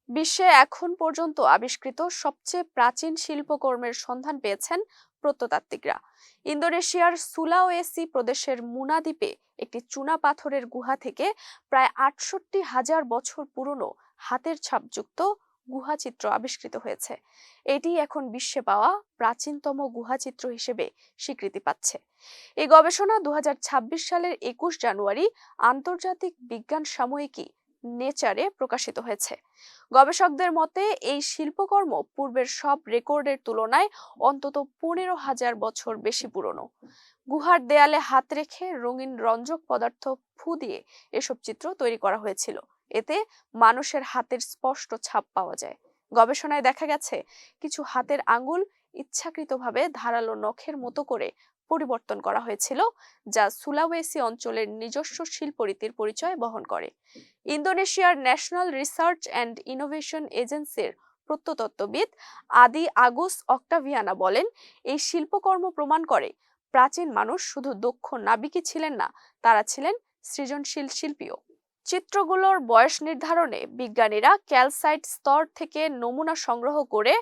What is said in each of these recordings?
বিশ্বে এখন পর্যন্ত আবিষ্কৃত সবচেয়ে প্রাচীন শিল্পকর্মের সন্ধান পেয়েছেন প্রত্নতাত্ত্বিকরা। ইন্দোনেশিয়ার সুলাওয়েসি প্রদেশের মুনা দ্বীপে একটি চুনা পাথরের গুহা থেকে প্রায় ৬৮,০০০ বছর পুরনো হাতের ছাপযুক্ত গুহাচিত্র আবিষ্কৃত হয়েছে। এটি এখন বিশ্বে পাওয়া প্রাচীনতম গুহাচিত্র হিসেবে স্বীকৃতি পাচ্ছে। এই গবেষণা ২০২৬ সালের ২১ জানুয়ারি আন্তর্জাতিক বিজ্ঞান সাময়িকী নেচারে প্রকাশিত হয়েছে। গবেষকদের মতে এই শিল্পকর্ম পূর্বের সব রেকর্ডের তুলনায় অন্তত ১৫,০০০ বছর বেশি পুরনো। গুহার দেয়ালে হাত রেখে রঙিন রঞ্জক পদার্থ ফু দিয়ে এসব চিত্র তৈরি করা হয়েছিল। এতে মানুষের হাতের স্পষ্ট ছাপ পাওয়া যায়। গবেষণায় দেখা গেছে কিছু হাতের আঙ্গুল ইচ্ছাকৃতভাবে ধারালো নখের মতো করে পরিবর্তন করা হয়েছিল, যা সুলাওয়েসি অঞ্চলের নিজস্ব শিল্পরীতির পরিচয় বহন করে। ইন্দোনেশিয়ার ন্যাশনাল রিসার্চ অ্যান্ড ইনোভেশন এজেন্সির প্রত্নতত্ত্ববিদ আদি agus অক্টাভিয়ানা বলেন, এই শিল্পকর্ম প্রমাণ করে প্রাচীন মানুষ শুধু দক্ষ নাবিকই ছিলেন না, তারা ছিলেন সৃজনশীল শিল্পীও। চিত্রগুলোর বয়স নির্ধারণে বিজ্ঞানীরা ক্যালসাইট স্তর থেকে নমুনা সংগ্রহ করে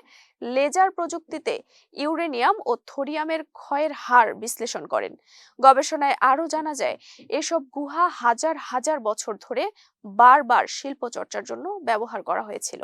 লেজার প্রযুক্তিতে ইউরেনিয়াম ও থোরিয়ামের ক্ষয়ের হার বিশ্লেষণ করেন। গবেষণায় আরও জানা যায়, এসব গুহা হাজার হাজার বছর ধরে বারবার শিল্প চর্চার জন্য ব্যবহার করা হয়েছিল।